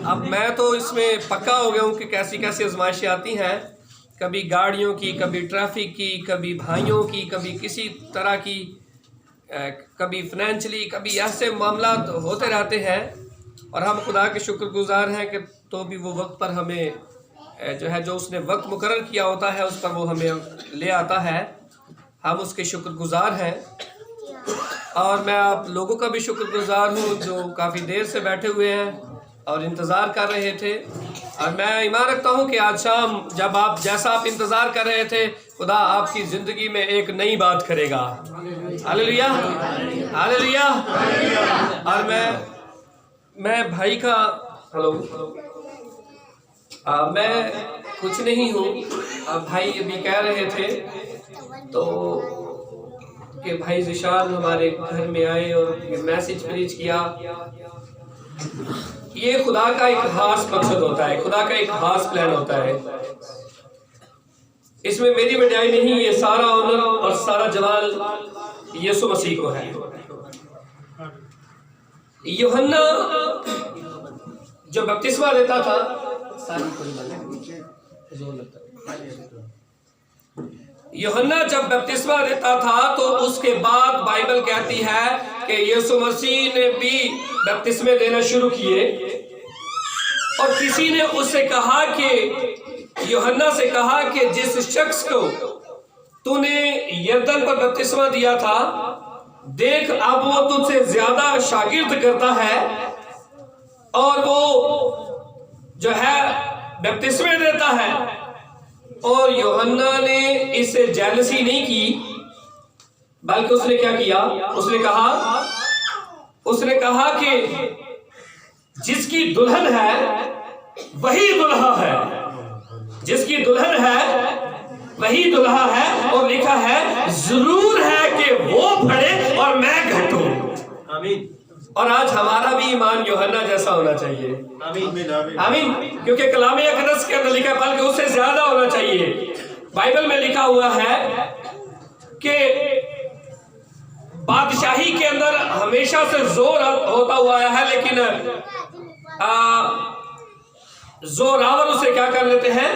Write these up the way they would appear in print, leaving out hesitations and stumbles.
अब मैं तो इसमें पक्का हो गया हूँ कि कैसी कैसी आजमाइशें आती हैं, कभी गाड़ियों की, कभी ट्रैफिक की, कभी भाइयों की, कभी किसी तरह की, कभी फाइनेंशियली, कभी ऐसे मामला होते रहते हैं। और हम खुदा के शुक्रगुजार हैं कि तो भी वो वक्त पर हमें जो है, जो उसने वक्त मुकर्रर किया होता है उस पर वो हमें ले आता है। हम उसके शुक्रगुजार हैं। और मैं आप लोगों का भी शुक्रगुजार हूँ जो काफ़ी देर से बैठे हुए हैं और इंतज़ार कर रहे थे। और मैं ईमान रखता हूँ कि आज शाम जब आप जैसा आप इंतज़ार कर रहे थे, खुदा आपकी ज़िंदगी में एक नई बात करेगा। Hallelujah, hallelujah. और मैं भाई का हेलो, मैं कुछ नहीं हूँ। भाई अभी कह रहे थे तो कि भाई ज़िशान हमारे घर में आए और मैसेज प्रीच किया। ये खुदा का एक खास मकसद होता है, खुदा का एक खास प्लान होता है। इसमें मेरी वजह नहीं, ये सारा ऑनर और सारा जलाल यीशु मसीह को है। यूहन्ना जो बपतिस्मा देता था, यूहन्ना जब बपतिस्मा देता था तो उसके बाद बाइबल कहती है कि यीशु मसीह ने भी बपतिस्मे देना शुरू किए। और किसी ने उससे कहा कि यूहन्ना से कहा कि जिस शख्स को तूने यरदन पर बपतिस्मा दिया था, देख अब वो तुझसे ज्यादा शागिर्द करता है और वो जो है बपतिस्मे देता है। और यूहन्ना ने इससे जेलसी नहीं की, बल्कि उसने क्या किया, उसने कहा कि जिसकी दुल्हन है वही दुल्हा है, जिसकी दुल्हन है वही दुल्हा है। और लिखा है जरूर है कि वो बढ़े और मैं घटूं। आमीन। और आज हमारा भी ईमान यूहन्ना जैसा होना चाहिए। आमीन, आमीन। क्योंकि कलाम अक़दस के अंदर लिखा है बल्कि उससे ज्यादा होना चाहिए। बाइबल में लिखा हुआ है कि बादशाही के अंदर हमेशा से जोर होता हुआ आया है, लेकिन जोरावर उसे क्या कर लेते हैं,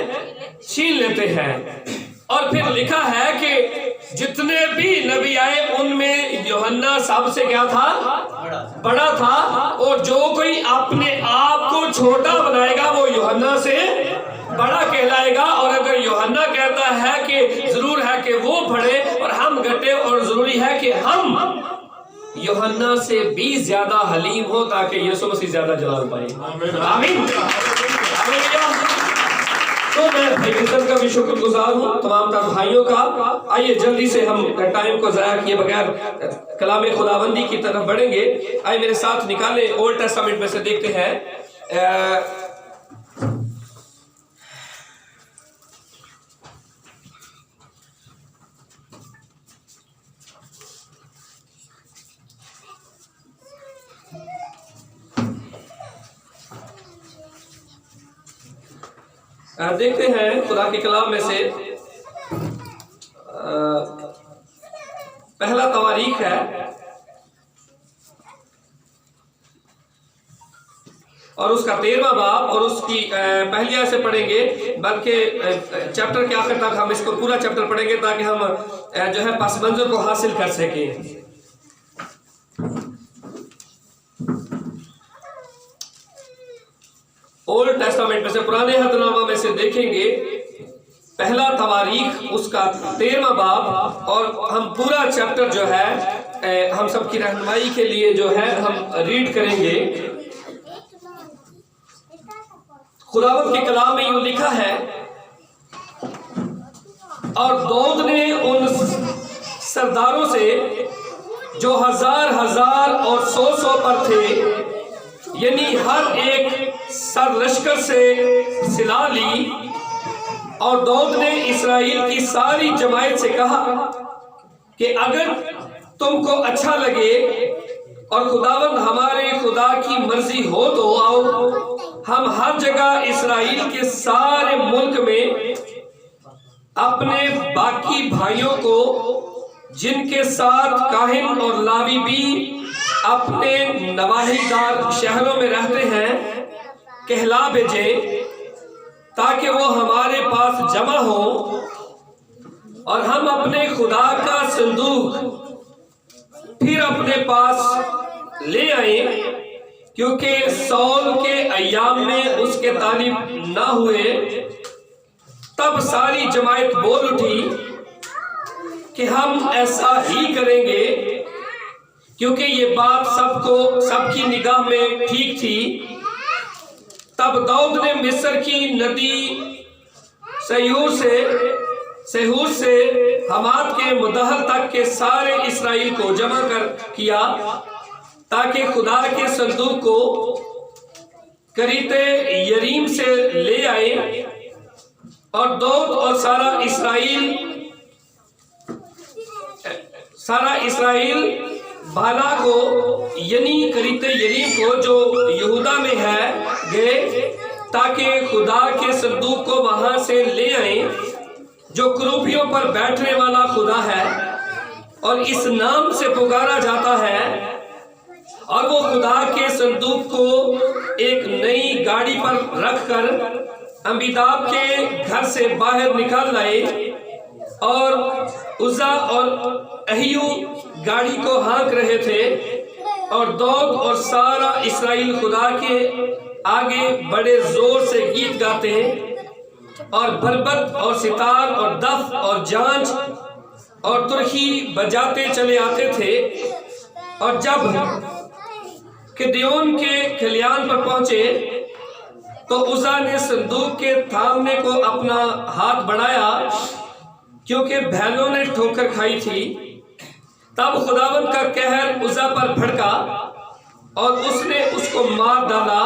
छीन लेते हैं। और फिर लिखा है कि जितने भी नबी आए उनमें यूहन्ना सबसे क्या था, बड़ा था। और जो कोई अपने आप को छोटा बनाएगा वो यूहन्ना से बड़ा कहलाएगा। और अगर यूहन्ना कहता है कि जरूर है कि वो बढ़े और हम घटे, और जरूरी है कि हम यूहन्ना से भी ज्यादा हलीम हो ताकि यीशु मसीह ज्यादा जलाल पाए। आमीन। तो मैं भाई विक्टर का भी शुक्रगुजार हूँ, तमाम भाइयों का। आइए जल्दी से हम टाइम को ज़ाया किए बगैर कलाम खुदाबंदी की तरफ बढ़ेंगे। आइए मेरे साथ निकालें, ओल्ड टेस्टामेंट में से देखते हैं देखते हैं खुदा के कलाम में से पहला तवारीख है और उसका 13वां बाब और उसकी पहली आयत से पढ़ेंगे, बल्कि चैप्टर के आखिर तक हम इसको पूरा चैप्टर पढ़ेंगे ताकि हम जो है पस मंजर को हासिल कर सकें। ओल्ड टेस्टामेंट में से, पुराने अहदनामा में से देखेंगे पहला तवारीख उसका 13वां बाब, और हम पूरा चैप्टर जो है हम सबकी रहनुमाई के लिए जो है हम रीड करेंगे। खुदावंद के कलाम में यूं लिखा है, और दाऊद ने उन सरदारों से जो हजार हजार और सौ सौ पर थे, यानी हर एक सर लश्कर से सिला ली। और दाऊद ने इस्राएल की सारी जमात से कहा कि अगर तुमको अच्छा लगे और खुदावंद हमारे खुदा की मर्जी हो तो आओ, हम हर जगह इस्राएल के सारे मुल्क में अपने बाकी भाइयों को, जिनके साथ काहिन और लावी भी अपने नवाहीदार शहरों में रहते हैं, कहला भेजे ताकि वो हमारे पास जमा हो और हम अपने खुदा का संदूक फिर अपने पास ले आए, क्योंकि सौल के अय्याम में उसके तालिब ना हुए। तब सारी जमात बोल उठी कि हम ऐसा ही करेंगे, क्योंकि ये बात सबकी निगाह में ठीक थी। तब दाऊद ने मिस्र की नदी सहूर से हमात के मुदहल तक के सारे इसराइल को जमा कर किया, ताकि खुदा के संदूक को करीते यरीम से ले आए। और दाऊद और सारा इसराइल बाला को यानी करीते यरीम को जो यहूदा में है गए, ताकि खुदा के संदूक को वहां से ले आए, जो क्रूबियों पर बैठने वाला खुदा है और इस नाम से पुकारा जाता है। और वो खुदा के संदूक को एक नई गाड़ी पर रखकर अम्बिदाब के घर से बाहर निकाल लाए, और उज़ा और अहियू गाड़ी को हाँक रहे थे। और दाऊद और सारा इसराइल खुदा के आगे बड़े जोर से गीत गाते, और बरबत और सितार और दफ और जांच और तुरही बजाते चले आते थे। और जब गिदोन के खलियान पर पहुंचे तो उज़ा ने संदूक के थामने को अपना हाथ बढ़ाया, क्योंकि बैलों ने ठोकर खाई थी। तब खुदावंद का कहर उज़ा पर भड़का और उसने उसको मार डाला,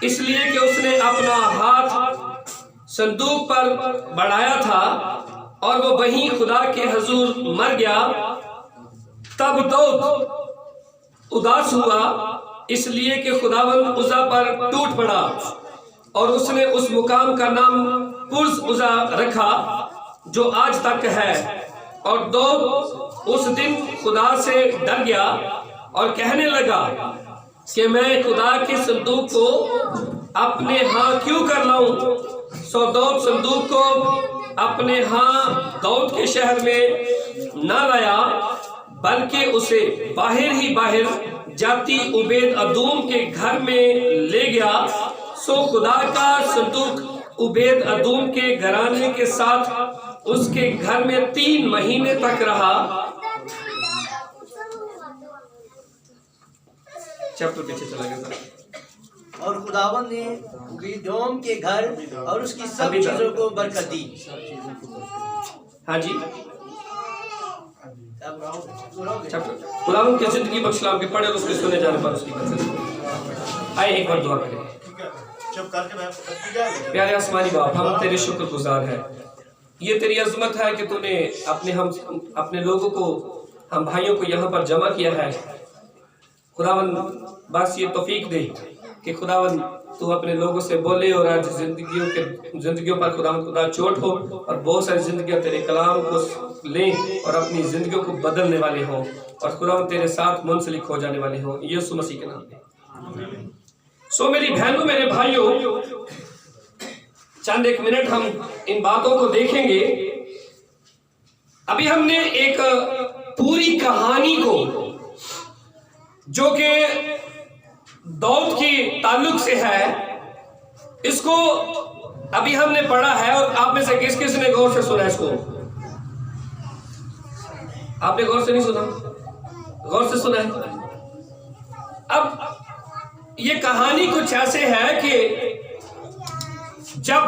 इसलिए कि उसने अपना हाथ संदूक पर बढ़ाया था और वो वहीं खुदा के हजूर मर गया। तब दाऊद उदास हुआ, इसलिए कि खुदावंद उज़ा पर टूट पड़ा, और उसने उस मुकाम का नाम पुर्ज उज़ा रखा, जो आज तक है। और दाऊद उस दिन खुदा से डर गया और कहने लगा कि मैं खुदा के संदूक को अपने यहाँ क्यों कर लाऊं। सो दाऊद संदूक को अपने यहाँ दाऊद के शहर में ना लाया, बल्कि उसे बाहर जाती उबेद अदूम के घर में ले गया। सो खुदा का संदूक उबेद अदूम के घराने के साथ उसके घर में 3 महीने तक रहा। चैप्टर पीछे चला गया। और खुदावंद ने गिदोन के घर और उसकी सब चीजों को बरकत दी। हाँ जी, खुदावंद की जिंदगी बख्शलाम के पढ़े और उसके सुने जाने पर उसकी बरकत। आइए एक बार दुआ करें। प्यारे आसमानी बाप, हम तेरे शुक्रगुजार हैं। ये तेरी अजमत है कि तूने अपने लोगों को, हम भाइयों को यहाँ पर जमा किया है। खुदावंद बस ये तौफीक दे कि खुदावंद तू अपने लोगों से बोले, और आज जिंदगियों पर खुदा चोट हो, और बहुत सारी जिंदगियां तेरे कलाम को लें और अपनी जिंदगियों को बदलने वाले हों, और खुदावंद तेरे साथ मुंसलिक हो जाने वाले हों, यीशु मसीह के नाम में। सो मेरी बहनों, मेरे भाइयों, चंद एक मिनट हम इन बातों को देखेंगे। अभी हमने एक पूरी कहानी को, जो कि दाऊद की ताल्लुक से है, इसको अभी हमने पढ़ा है। और आप में से किस किस ने गौर से सुना इसको? आपने गौर से नहीं सुना? गौर से सुना है। अब ये कहानी कुछ ऐसे है कि जब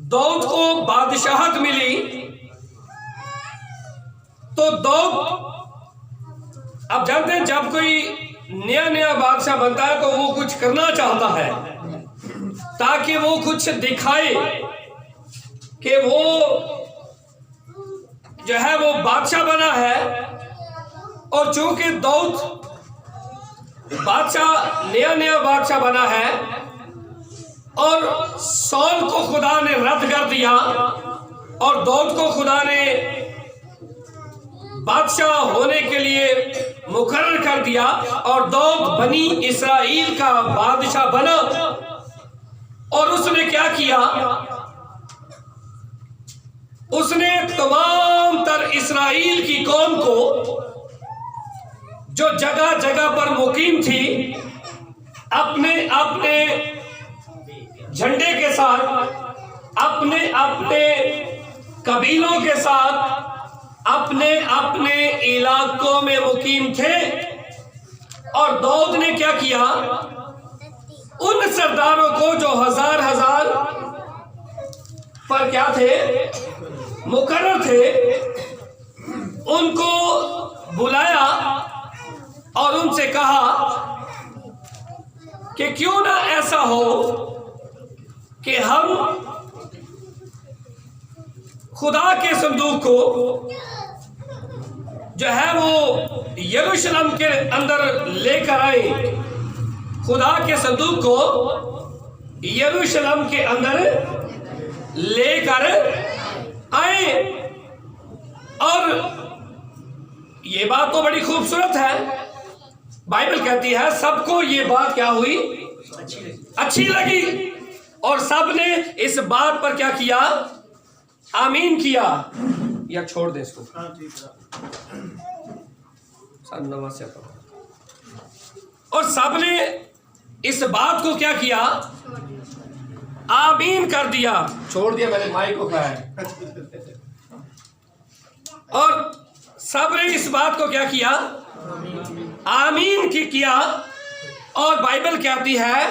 दाऊद को बादशाहत मिली, तो दाऊद, अब जानते हैं जब कोई नया बादशाह बनता है तो वो कुछ करना चाहता है, ताकि वो कुछ दिखाए कि वो जो है वो बादशाह बना है। और चूंकि दाऊद नया बादशाह बना है, और सौल को खुदा ने रद्द कर दिया, और दाऊद को खुदा ने बादशाह होने के लिए मुकर्रर कर दिया और दाऊद बनी इसराइल का बादशाह बना। और उसने क्या किया, उसने तमाम तर इसराइल की कौम को जो जगह जगह पर मुकीम थी अपने अपने झंडे के साथ, अपने अपने कबीलों के साथ, अपने अपने इलाकों में मुकीम थे। और दाऊद ने क्या किया, उन सरदारों को जो हजार हजार पर क्या थे, मुकर्रर थे, उनको बुलाया और उनसे कहा कि क्यों ना ऐसा हो कि हम खुदा के संदूक को जो है वो यरूशलेम के अंदर लेकर आए, खुदा के संदूक को यरूशलेम के अंदर लेकर आए। और ये बात तो बड़ी खूबसूरत है। बाइबल कहती है सबको ये बात क्या हुई, अच्छी लगी और सब ने इस बात पर क्या किया, आमीन किया। या छोड़ दे इसको, और सबने इस बात को क्या किया, आमीन कर दिया। छोड़ दिया, मैंने माइक को कहा है। और सबने इस बात को क्या किया, आमीन की किया। और बाइबल कहती है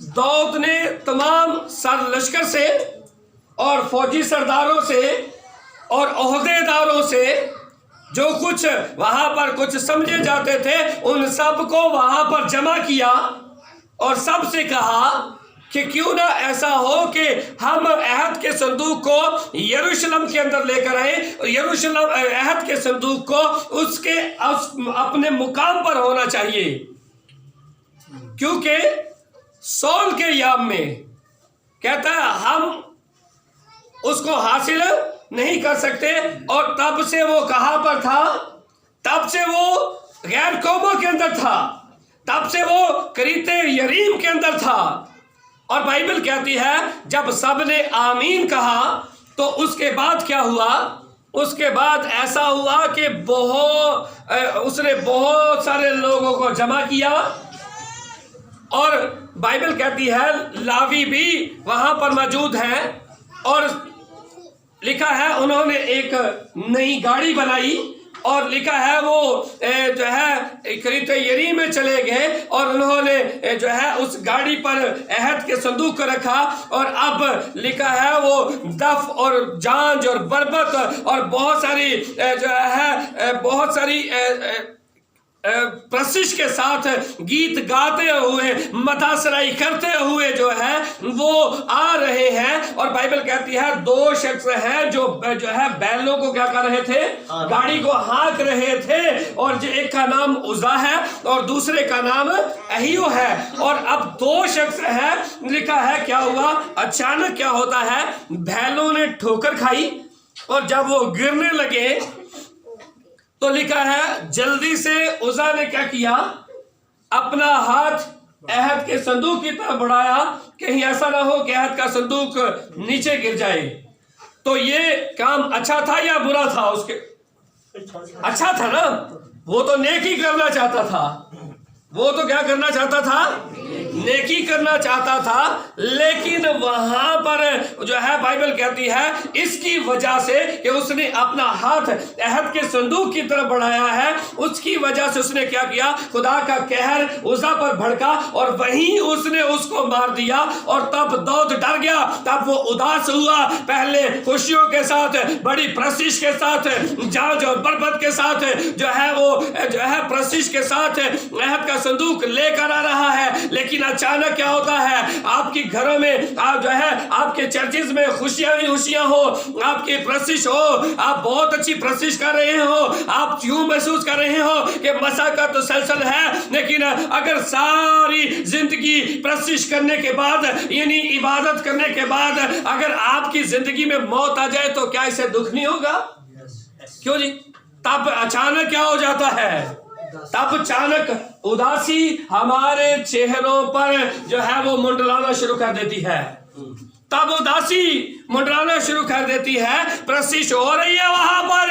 दाऊद ने तमाम सर लश्कर से और फौजी सरदारों से और ओहदेदारों से जो कुछ वहां पर कुछ समझे जाते थे उन सबको वहां पर जमा किया और सबसे कहा कि क्यों ना ऐसा हो कि हम अहद के संदूक को यरूशलेम के अंदर लेकर आए। यरूशलेम अहद के संदूक को उसके अपने मुकाम पर होना चाहिए, क्योंकि सौल के याम में कहता है हम उसको हासिल नहीं कर सकते। और तब से वो कहां पर था, तब से वो गैर कौमों के अंदर था, तब से वो करीते यरीम के अंदर था। और बाइबल कहती है जब सब ने आमीन कहा तो उसके बाद क्या हुआ, उसके बाद ऐसा हुआ कि उसने बहुत सारे लोगों को जमा किया। और बाइबल कहती है लावी भी वहां पर मौजूद हैं और लिखा है उन्होंने एक नई गाड़ी बनाई और लिखा है वो जो है करीते यरीम में चले गए और उन्होंने जो है उस गाड़ी पर अहद के संदूक को रखा। और अब लिखा है वो दफ और झांझ और बरबत और बहुत सारी जो है बहुत सारी प्रशिश के साथ गीत गाते हुए मदासराई करते हुए जो है वो आ रहे हैं। और बाइबल कहती है दो शख्स हैं जो है बैलों को क्या कर रहे थे, गाड़ी को हाँक रहे थे। और जो एक का नाम उज़ा है और दूसरे का नाम अहियो है। और अब दो शख्स हैं, लिखा है क्या हुआ, अचानक क्या होता है, बैलों ने ठोकर खाई और जब वो गिरने लगे तो लिखा है जल्दी से उज़ा ने क्या किया, अपना हाथ अहद के संदूक की तरफ बढ़ाया, कहीं ऐसा ना हो कि अहद का संदूक नीचे गिर जाए। तो ये काम अच्छा था या बुरा था उसके, अच्छा था ना, वो तो नेकी करना चाहता था, वो तो क्या करना चाहता था, नेकी करना चाहता था। लेकिन वहां पर जो है बाइबल कहती है इसकी वजह से कि उसने अपना हाथ अहद के संदूक की तरफ बढ़ाया है, उसकी वजह से उसने क्या किया, खुदा का कहर उज़ा पर भड़का और वहीं उसने उसको मार दिया। और तब दाऊद डर गया, तब वो उदास हुआ, पहले खुशियों के साथ, बड़ी प्रशिश के साथ, झांझ और बरबत के साथ जो है वो जो है प्रशिश के साथ अहद का संदूक लेकर आ रहा है। लेकिन अचानक क्या होता है, आपके घरों में आप जो है आपके चर्चेज में खुशियां ही खुशियां हो, आपकी प्रशिश हो, आप बहुत अच्छी प्रशिश कर रहे हो, आप यूं महसूस कर रहे हो कि मसा का तो सलसल है। लेकिन अगर सारी जिंदगी प्रशिश करने के बाद यानी इबादत करने के बाद अगर आपकी जिंदगी में मौत आ जाए तो क्या इसे दुख नहीं होगा? क्यों जी? तब अचानक क्या हो जाता है? तब अचानक उदासी हमारे चेहरों पर जो है वो मुंडलाना शुरू कर देती है। तब उदासी मुंडलाना शुरू कर देती है। प्रशिश हो रही है, वहां पर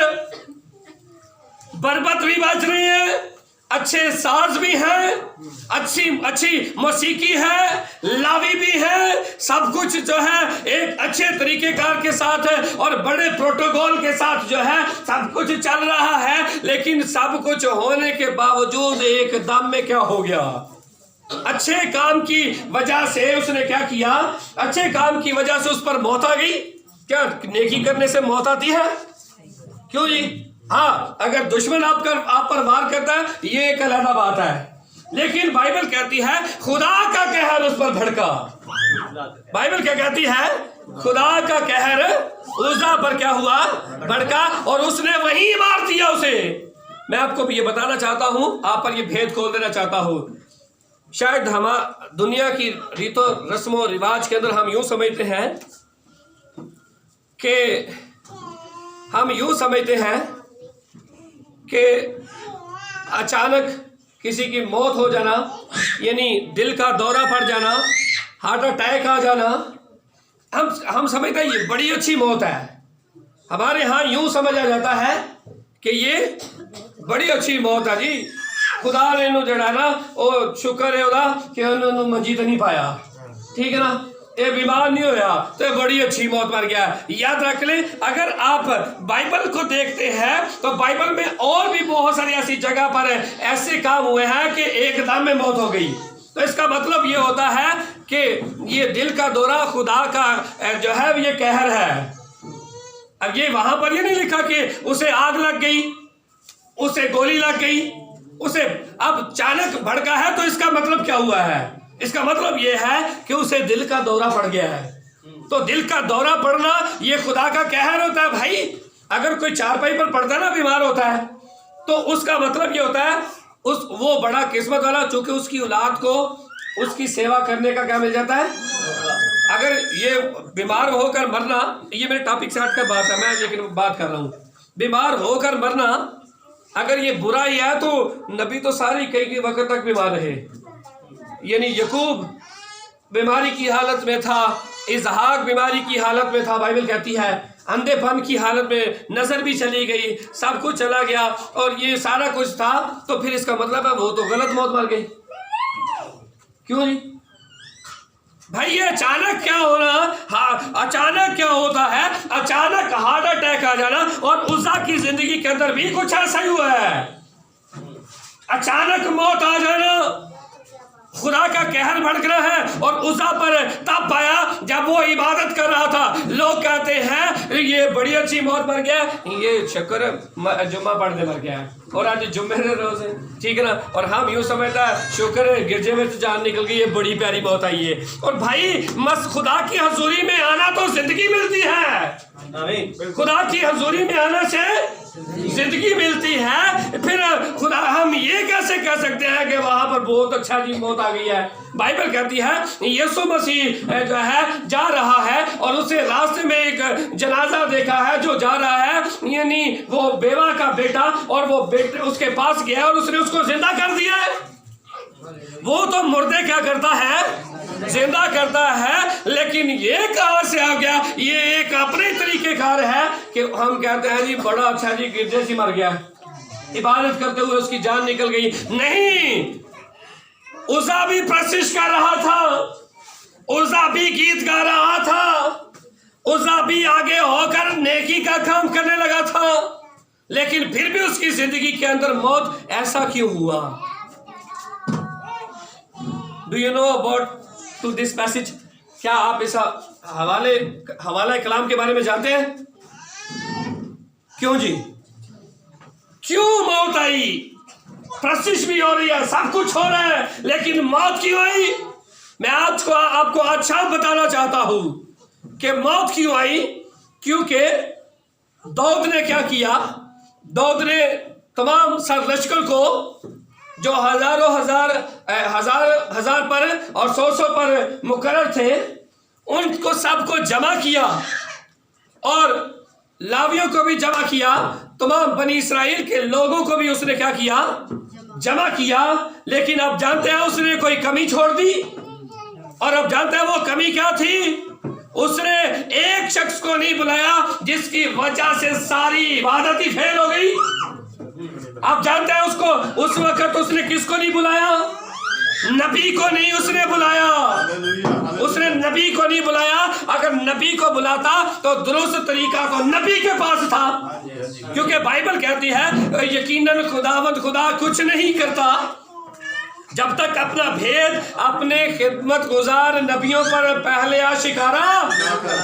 बरबत भी बज रही है, अच्छे साज भी हैं, अच्छी मौसीकी है, लावी भी है, सब कुछ जो है एक अच्छे तरीकेकार के साथ है और बड़े प्रोटोकॉल के साथ जो है सब कुछ चल रहा है। लेकिन सब कुछ होने के बावजूद एकदम में क्या हो गया? अच्छे काम की वजह से उसने क्या किया? अच्छे काम की वजह से उस पर मौत आ गई। क्या नेकी करने से मौत आती है? क्यों जी? हाँ, अगर दुश्मन आप पर वार करता है ये एक अलग बात है, लेकिन बाइबल कहती है खुदा का कहर उस पर भड़का। बाइबल क्या कहती है? खुदा का कहर उज़्ज़ा पर क्या हुआ? भड़का, और उसने वहीं मार दिया उसे। मैं आपको ये बताना चाहता हूं, आप पर ये भेद खोल देना चाहता हूं। शायद हम दुनिया की रीतों रस्मों रिवाज के अंदर हम यूं समझते हैं कि अचानक किसी की मौत हो जाना, यानी दिल का दौरा पड़ जाना, हार्ट अटैक आ जाना, हम समझते हैं ये बड़ी अच्छी मौत है। हमारे यहाँ यूं समझा जाता है कि ये बड़ी अच्छी मौत है जी, खुदा ने इन्हों जड़ा ना वो शुक्र है उदा कि उन्होंने मंजी तो नहीं पाया, ठीक है ना, ये बीमार नहीं होया तो ये बड़ी अच्छी मौत मर गया। याद रख लें, अगर आप बाइबल को देखते हैं तो बाइबल में और भी बहुत सारी ऐसी जगह पर ऐसे काम हुए हैं कि एकदम में मौत हो गई। तो इसका मतलब ये होता है कि ये दिल का दौरा खुदा का जो है ये कहर है। अब ये वहां पर ये नहीं लिखा कि उसे आग लग गई, उसे गोली लग गई, उसे अब अचानक भड़का है, तो इसका मतलब क्या हुआ है? इसका मतलब यह है कि उसे दिल का दौरा पड़ गया है। तो दिल का दौरा पड़ना ये खुदा का कहर होता है भाई। अगर कोई चारपाई पर पड़ता है ना, बीमार होता है, तो उसका मतलब ये होता है वो बड़ा किस्मत वाला, चूंकि उसकी औलाद को उसकी सेवा करने का क्या मिल जाता है। अगर ये बीमार होकर मरना, ये मेरे टॉपिक से हटकर बात है, मैं लेकिन बात कर रहा हूँ, बीमार होकर मरना अगर ये बुरा ही है तो नबी तो सारी कई वक्त तक बीमार रहे। यानी यकूब बीमारी की हालत में था, इजहाक बीमारी की हालत में था, बाइबल कहती है अंधेपन की हालत में, नजर भी चली गई, सब कुछ चला गया और ये सारा कुछ था। तो फिर इसका मतलब है वो तो गलत मौत मर गई। क्यों जी भाई? ये अचानक क्या होना, अचानक क्या होता है? अचानक हार्ट अटैक आ जाना, और उज़्ज़ा की जिंदगी के अंदर भी कुछ ऐसा ही हुआ है। अचानक मौत आ जाना, खुदा का कहर भड़क रहा है, और उज़्ज़ा पर तब पाया जब वो इबादत कर रहा था। लोग कहते हैं ये बड़ी अच्छी मौत मर गया, ये शुक्र जुम्मा पढ़ने मर गया, और आज जुम्मे का रोज है, ठीक है ना, और हम यूं समझता है शुक्र गिरजे में तो जान निकल गई, ये बड़ी प्यारी मौत आई है। और भाई मस खुदा की हजूरी में आना तो जिंदगी मिलती है। खुदा की हजूरी में आने से जिंदगी मिलती है। फिर खुदा हम ये कैसे कह सकते हैं कि वहां पर बहुत अच्छा जी मौत आ गई है? बाइबल कहती है यीशु मसीह जो है जा रहा है, और उसे रास्ते में एक जनाजा देखा है जो जा रहा है, यानी वो बेवा का बेटा, और वो बेटे उसके पास गया और उसने उसको जिंदा कर दिया है। वो तो मुर्दे क्या करता है? जिंदा करता है। लेकिन ये कहां से आ गया? ये एक अपने तरीके कार है कि हम कहते हैं जी बड़ा अच्छा जी गिरजे से मर गया, इबादत करते हुए उसकी जान निकल गई। नहीं, उज़्ज़ा भी प्रशिश कर रहा था, उज़्ज़ा भी गीत गा रहा था, उज़्ज़ा भी आगे होकर नेकी का काम करने लगा था, लेकिन फिर भी उसकी जिंदगी के अंदर मौत। ऐसा क्यों हुआ? Do you know about to this passage? क्या आप इस हवाला कलाम के बारे में जानते हैं? क्यों जी, क्यों मौत आई? प्रशिश भी हो रही है, सब कुछ हो रहा है, लेकिन मौत क्यों आई? मैं आपको अच्छा बताना चाहता हूं कि मौत क्यों आई। क्योंकि दाऊद ने क्या किया? दाऊद ने तमाम सरलश्कर को, जो हजारों हजार पर और सौ पर मुकर्रर थे, उनको सबको जमा किया, और लावियों को भी जमा किया, तमाम बनी इसराइल के लोगों को भी उसने क्या किया, जमा किया। लेकिन अब जानते हैं उसने कोई कमी छोड़ दी, और अब जानते हैं वो कमी क्या थी। उसने एक शख्स को नहीं बुलाया जिसकी वजह से सारी इबादत ही फेल हो गई। आप जानते हैं उसको उस वक्त उसने किसको नहीं बुलाया, नबी को नहीं उसने बुलाया, उसने नबी को नहीं बुलाया। अगर नबी को बुलाता तो दुरुस्त तरीका तो नबी के पास था, क्योंकि बाइबल कहती है यकीनन खुदावंद खुदा कुछ नहीं करता जब तक अपना भेद अपने खिदमत गुजार नबियों पर पहले आशिकारा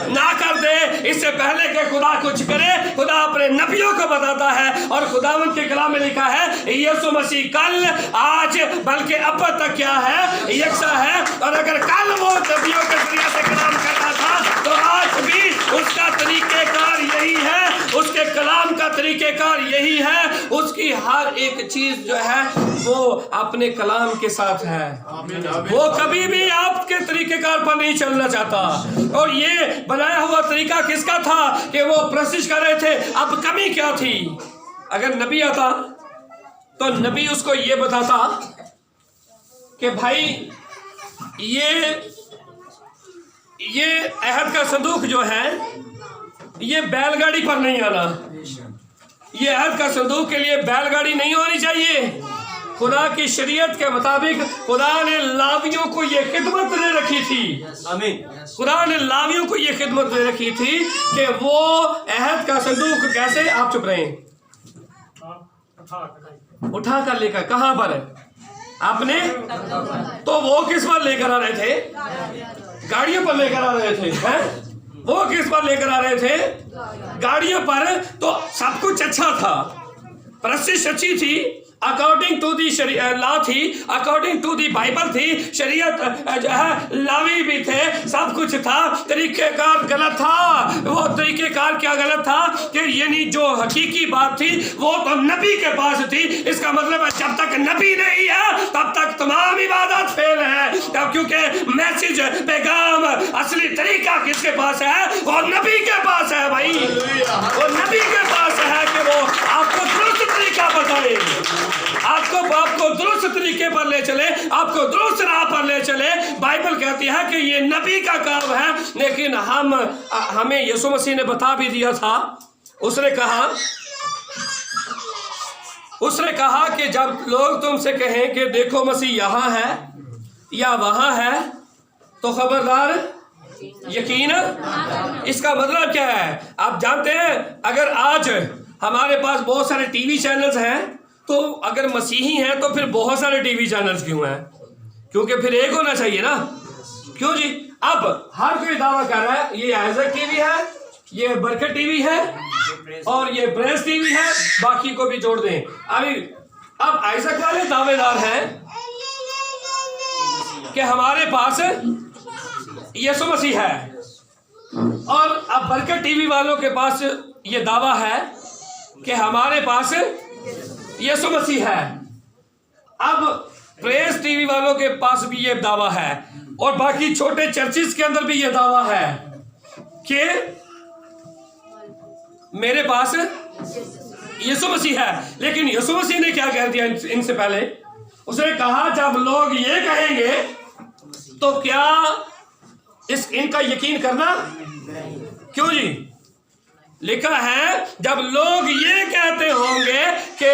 ना कर दे। इससे पहले कि खुदा कुछ करे, खुदा अपने नबियों को बताता है। और खुदावंद के कलाम में लिखा है यीशु मसीह कल आज बल्कि अब तक क्या है, यकसा है। और अगर कल वो नबियों के जरिए से कलाम करता था तो आज भी उसका तरीकेकार यही है, उसके कलाम का तरीकेकार यही है। उसकी हर एक चीज जो है वो अपने कलाम के साथ है। वो कभी भी आपके तरीकेकार पर नहीं चलना चाहता। और ये बनाया हुआ तरीका किसका था कि वो प्रशिश कर रहे थे। अब कमी क्या थी, अगर नबी आता तो नबी उसको ये बताता कि भाई ये अहद का संदूक जो है ये बैलगाड़ी पर नहीं आना, ये अहद का संदूक के लिए बैलगाड़ी नहीं होनी चाहिए। खुदा की शरीयत के मुताबिक खुदा ने लावियों को ये खिदमत दे रखी थी। आमीन। खुदा ने लावियों को ये खिदमत दे रखी थी कि वो अहद का संदूक कैसे, आप चुप रहे, उठा कर लेकर कहां पर आपने, तो वो किस पर लेकर आ रहे थे, गाड़ियों पर लेकर आ रहे थे, हैं? वो किस पर लेकर आ रहे थे, गाड़ियों पर। तो सब कुछ अच्छा था, प्रशिश अच्छी थी, अकॉर्डिंग टू दी लॉ थी, अकॉर्डिंग टू दी बाइबल थी, शरीयत जो है लावी भी थे, सब कुछ था। तरीकेकार गलत था। वो तरीकेकार क्या गलत था कि यानी जो हकीकी बात थी वो तो नबी के पास थी। इसका मतलब है जब तक नबी नहीं है तब तक तमाम इबादत फेल है। तब क्योंकि मैसेज पैगाम असली तरीका किसके पास है, वो नबी के पास है भाई, वो नबी के पास है कि वो आपको दुरुस्त तरीका बताए, आपको दुरुस्त तरीके पर ले चले, आपको दुरुस्त राह पर ले चले। बाइबल कहती है कि ये नबी का काम है। लेकिन हमें यीशु मसीह ने बता भी दिया था। उसने कहा कि जब लोग तुमसे कहें कि देखो मसीह यहाँ है या वहाँ है तो खबरदार यकीन। इसका मतलब क्या है, आप जानते हैं अगर आज हमारे पास बहुत सारे टीवी चैनल्स हैं तो अगर मसीही हैं तो फिर बहुत सारे टीवी चैनल्स क्यों हैं, क्योंकि फिर एक होना चाहिए ना, क्यों जी। अब हर कोई दावा कर रहा है ये आइजक टीवी है, ये बरकत टीवी है और ये प्रेस टीवी है, बाकी को भी जोड़ दें। अब आइजक वाले दावेदार हैं कि हमारे पास यीशु मसीह है, और अब बरकत टीवी वालों के पास ये दावा है कि हमारे पास यीशु मसीह है। अब प्रेस टीवी वालों के पास भी ये दावा है, और बाकी छोटे चर्चिस के अंदर भी ये दावा है कि मेरे पास यीशु मसीह है। लेकिन यीशु मसीह ने क्या कह दिया इनसे पहले, उसने कहा जब लोग ये कहेंगे तो क्या इनका यकीन करना, क्यों जी। लिखा है जब लोग ये कहते होंगे कि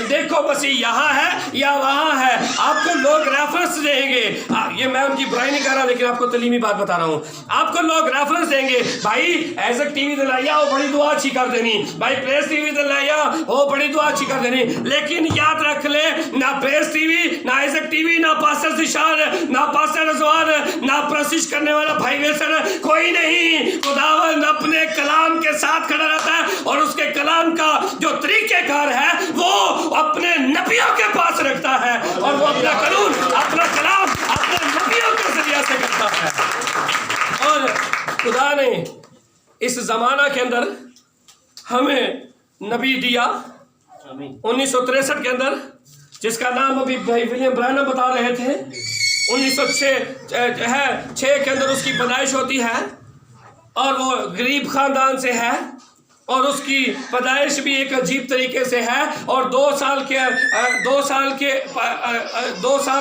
देखो मसीह यहाँ है या वहाँ है, आपको लोग रेफरेंस देंगे। ये मैं उनकी बुराई नहीं कर रहा, लेकिन आपको तलीमी बात बता रहा हूँ। आपको लोग रेफरेंस देंगे, भाई ऐसे टीवी दिलाया वो बड़ी दुआ अच्छी कर देनी, भाई प्रेस टीवी दिलाया वो बड़ी दुआ अच्छी कर देनी। लेकिन याद रख ले, ना प्रेस टीवी, ना ऐसे टीवी, ना पास्टर सिशान, ना पास्टर रजवान, ना प्रशिश करने वाला भाई वेसन, कोई नहीं। खुदावंद अपने कलाम के साथ रहता है, और उसके कलाम का जो तरीकेकार है वो अपने नबियों के पास रखता है, और वो अपना कानून, अपना कलाम अपने नबियों के जरिए से करता है। और खुदा ने इस जमाना के अंदर हमें नबी दिया 1963 के अंदर, जिसका नाम अभी भाई विलियम ब्रैनम बता रहे थे। 1906 के अंदर उसकी पैदाइश होती है, और वो गरीब खानदान से है, और उसकी पैदाइश भी एक अजीब तरीके से है। और 2 साल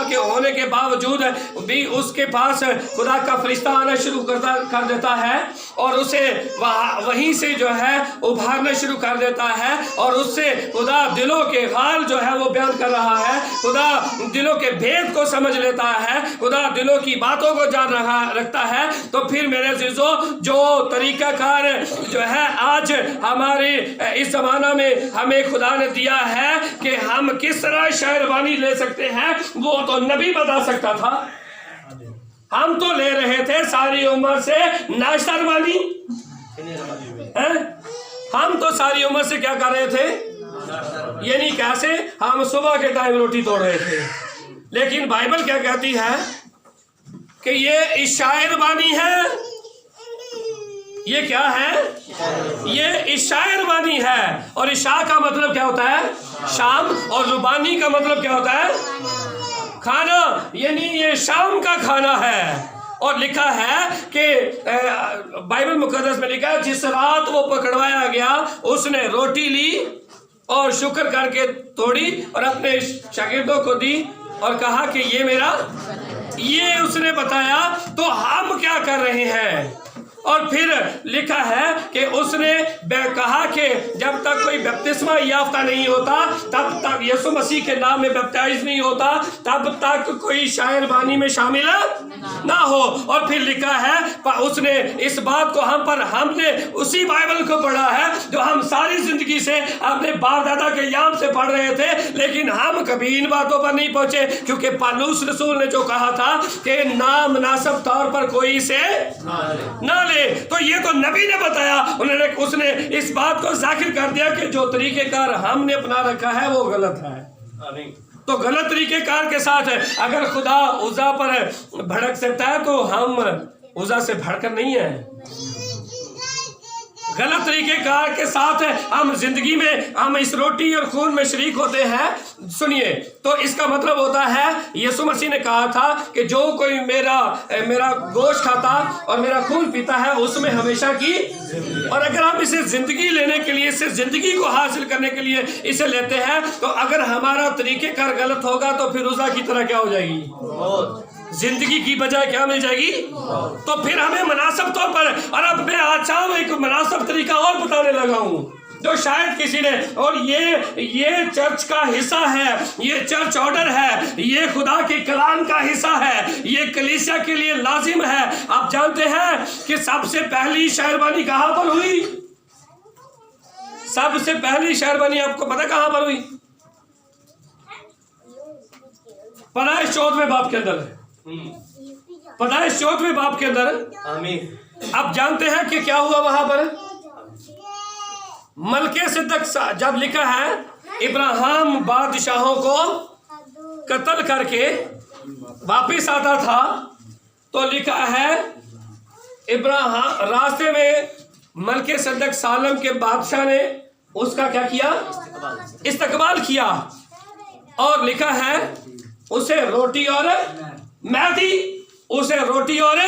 के होने के बावजूद भी उसके पास खुदा का फरिश्ता आना शुरू कर देता है और उसे वहीं से जो है उभारना शुरू कर देता है और उससे खुदा दिलों के हाल जो है वो बयान कर रहा है। खुदा दिलों के भेद को समझ लेता है, खुदा दिलों की बातों को जान रखता है। तो फिर मेरे अजीजों, जो तरीकाकार जो है आज हमारे इस जमाना में हमें खुदा ने दिया है कि हम किस तरह शायरबानी ले सकते हैं, वो तो नबी बता सकता था। हम तो ले रहे थे सारी उम्र से नाश्तारबानी, हम तो सारी उम्र से क्या कर रहे थे, यानी कैसे हम सुबह के टाइम रोटी तोड़ रहे थे। लेकिन बाइबल क्या कहती है कि ये शायरबानी है। ये क्या है? ये शायरबानी है। और इशा का मतलब क्या होता है? शाम। और रुबानी का मतलब क्या होता है? खाना, यानी ये शाम का खाना है। और लिखा है कि बाइबल मुकद्दस में लिखा है, जिस रात वो पकड़वाया गया उसने रोटी ली और शुक्र करके तोड़ी और अपने शागिर्दों को दी और कहा कि ये मेरा, ये उसने बताया। तो हम क्या कर रहे हैं? और फिर लिखा है कि उसने कहा कि जब तक कोई बपतिस्मा याफ्ता नहीं होता, तब तक यीशु मसीह के नाम में बैप्टाइज नहीं होता, तब तक कोई शायरबानी में शामिल ना हो। और फिर लिखा है उसने इस बात को हमने उसी बाइबल को पढ़ा है जो हम सारी जिंदगी से अपने बाप दादा के याम से पढ़ रहे थे, लेकिन हम कभी इन बातों पर नहीं पहुंचे, क्योंकि पौलुस रसूल ने जो कहा था कि नामुनासिब तौर पर कोई से ना ले। तो ये तो नबी ने बताया, उसने इस बात को जाहिर कर दिया कि जो तरीकेकार हमने अपना रखा है वो गलत है। तो गलत तरीकेकार के साथ अगर खुदा उज़ा पर भड़क सकता है तो हम उज़ा से भड़कर नहीं है। गलत तरीकेकार के साथ हम जिंदगी में हम इस रोटी और खून में शरीक होते हैं। सुनिए, तो इसका मतलब होता है यीशु मसीह ने कहा था कि जो कोई मेरा गोश्त खाता और मेरा खून पीता है उसमें हमेशा की। और अगर हम इसे जिंदगी लेने के लिए, इसे जिंदगी को हासिल करने के लिए इसे लेते हैं, तो अगर हमारा तरीकेकार गलत होगा तो फिर उज़ा की तरह क्या हो जाएगी? जिंदगी की बजाय क्या मिल जाएगी? तो फिर हमें मुनासिब तौर पर, और अब मैं आज एक मुनासिब तरीका और बताने लगा हूं जो शायद किसी ने, और ये चर्च का हिस्सा है, ये चर्च ऑर्डर है, ये खुदा के कलाम का हिस्सा है, ये कलीसिया के लिए लाजिम है। आप जानते हैं कि सबसे पहली शायरबानी कहां पर हुई? सबसे पहली शायरबानी आपको पता कहां पर हुई? पैदाइश 14वें बाब के अंदर है। पैदाइश 14वें बाब के अंदर। आमीन। अब जानते हैं कि क्या हुआ वहां पर? मलकीसेदक, जब लिखा है इब्राहिम बादशाहों को कत्ल करके वापिस आता था, तो लिखा है इब्राहिम रास्ते में मलकीसेदक सालम के बादशाह ने उसका क्या किया? इस्तकबाल किया। और लिखा है उसे रोटी और मैं दी, उसे रोटी और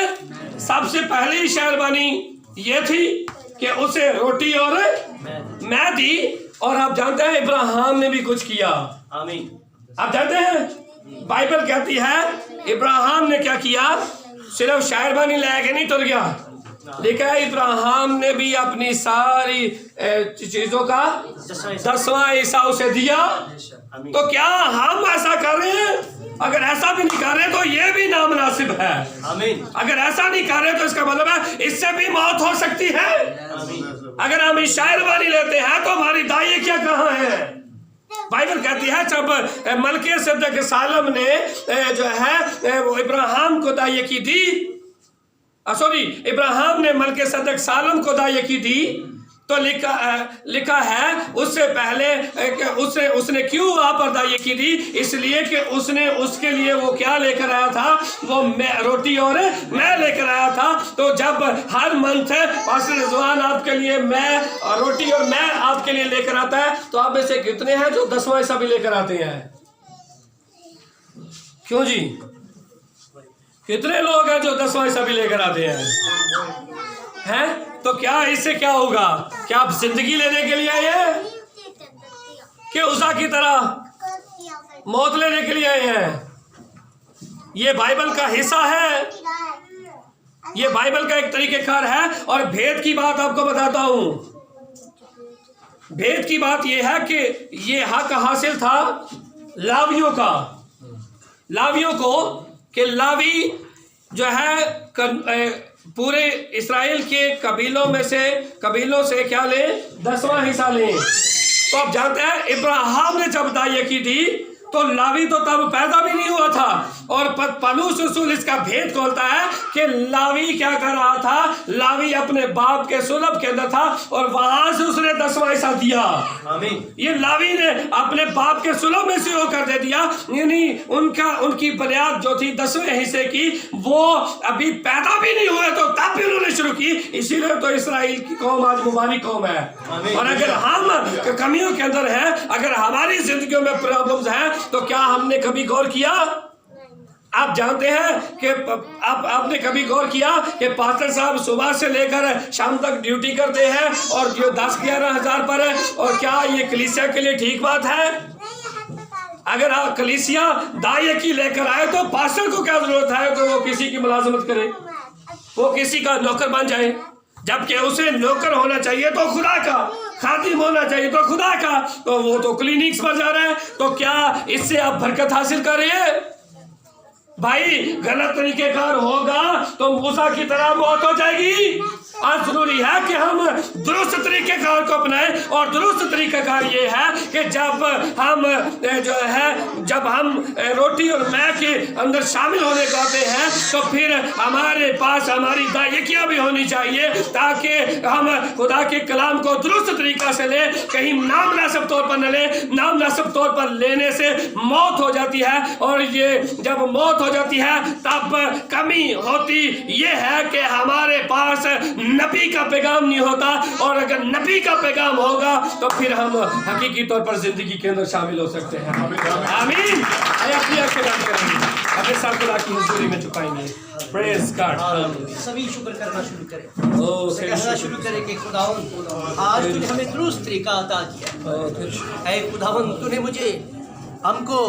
सबसे पहली शायरबानी ये थी कि उसे रोटी और मैं दी। और आप जानते हैं इब्राहिम ने भी कुछ किया। आमीन। आप जानते हैं बाइबल कहती है इब्राहिम ने क्या किया? सिर्फ शायरबानी ले के नहीं तुर गया, लिखा है इब्राहिम ने भी अपनी सारी चीजों का 10वां हिस्सा उसे दिया। तो क्या हम ऐसा कर रहे हैं? अगर ऐसा भी नहीं कर रहे तो ये भी नामुनासिब है। आमीन। अगर ऐसा नहीं कर रहे तो इसका मतलब है इससे भी मौत हो सकती है। आमीन। अगर हम इस शायरबानी लेते हैं तो हमारी दाई क्या कहाँ है? बाइबल कहती है जब मलकीसेदक सालम ने जो है वो इब्राहिम को दायकी दी, इब्राहिम ने मलकीसेदक सालम को दायकी दी, तो लिखा है उससे पहले उसने क्यों वहां पर दायकी दी? इसलिए कि उसने उसके लिए वो क्या लेकर आया था? वो रोटी और मैं लेकर आया था। तो जब हर मंथ पास्टर रिजवान आपके लिए मैं रोटी और मैं आपके लिए लेकर आता है, तो आप में से कितने हैं जो 10वां हिस्सा भी लेकर आते हैं? क्यों जी? कितने लोग हैं जो 10वां हिस्सा भी लेकर आते हैं? हैं, तो क्या इससे क्या होगा? क्या आप जिंदगी लेने के लिए आए हैं कि उसा की तरह मौत लेने के लिए आए हैं? ये बाइबल का हिस्सा है, ये बाइबल का एक तरीकेकार है। और भेद की बात आपको बताता हूं। भेद की बात यह है कि ये हक हासिल था लावियों का, लावियों को, कि लावी जो है पूरे इस्राएल के कबीलों से क्या ले? 10वां हिस्सा ले। तो आप जानते हैं इब्राहिम ने जब दाई की थी तो लावी तो तब पैदा भी नहीं हुआ था। और पौलुस रसूल इसका भेद खोलता है कि लावी क्या कर रहा था? लावी अपने बाप के सुलभ के अंदर था और वहां से उसने 10वां हिस्सा दिया। आमीन। ये लावी ने अपने बाप के सुलभ में से होकर दे दिया, यानी उनकी बुनियाद जो थी 10वें हिस्से की, वो अभी पैदा भी नहीं हुए तो तब भी उन्होंने शुरू की। इसीलिए तो इस्राएल की कौम आज मुबारक कौम है। और अगर हम कमियों के अंदर है, अगर हमारी जिंदगियों में प्रॉब्लम्स हैं, तो क्या हमने कभी गौर किया? आप जानते हैं कि आपने कभी गौर किया कि पास्टर साहब सुबह से लेकर शाम तक ड्यूटी करते हैं और जो 10-11 हजार पर है, और क्या ये कलीसिया के लिए ठीक बात है? अगर आप कलीसिया दाई की लेकर आए तो पास्टर को क्या जरूरत है कि वो किसी की मुलाजमत करे, वो किसी का नौकर बन जाए? जबकि उसे नौकर होना चाहिए तो खुदा का, खादिम होना चाहिए तो खुदा का। तो वो तो क्लिनिक्स पर जा रहा है। तो क्या इससे आप बरकत हासिल कर रहे हैं? भाई गलत तरीकेकार होगा तो मूसा की तरह मौत हो जाएगी। आज जरूरी है कि हम दुरुस्त तरीकेकार को अपनाएं। और दुरुस्त तरीकेकार ये है कि जब हम रोटी और मैं के अंदर शामिल होने जाते हैं तो फिर हमारे पास हमारी दायिकियां भी होनी चाहिए, ताकि हम खुदा के कलाम को दुरुस्त तरीका से ले, कहीं नामनासिब तौर पर न ले। नामनासिब तौर पर लेने से मौत हो जाती है, और ये जब मौत हो जाती है तब कमी होती ये है कि हमारे पास नबी का पैगाम नहीं होता। और अगर नबी का पैगाम होगा तो फिर हम हकीकी तौर पर जिंदगी के अंदर शामिल हो सकते हैं। आमीन। अपनी आंखें बंद करेंगे, अपने सर खुदा की हुजूरी में झुकाएंगे। Praise God. सभी शुक्र करना शुरू करें, कहना शुरू करें कि खुदावन आज तूने हमें दुरुस्त तरीका अता किया है। खुदावन तूने हमको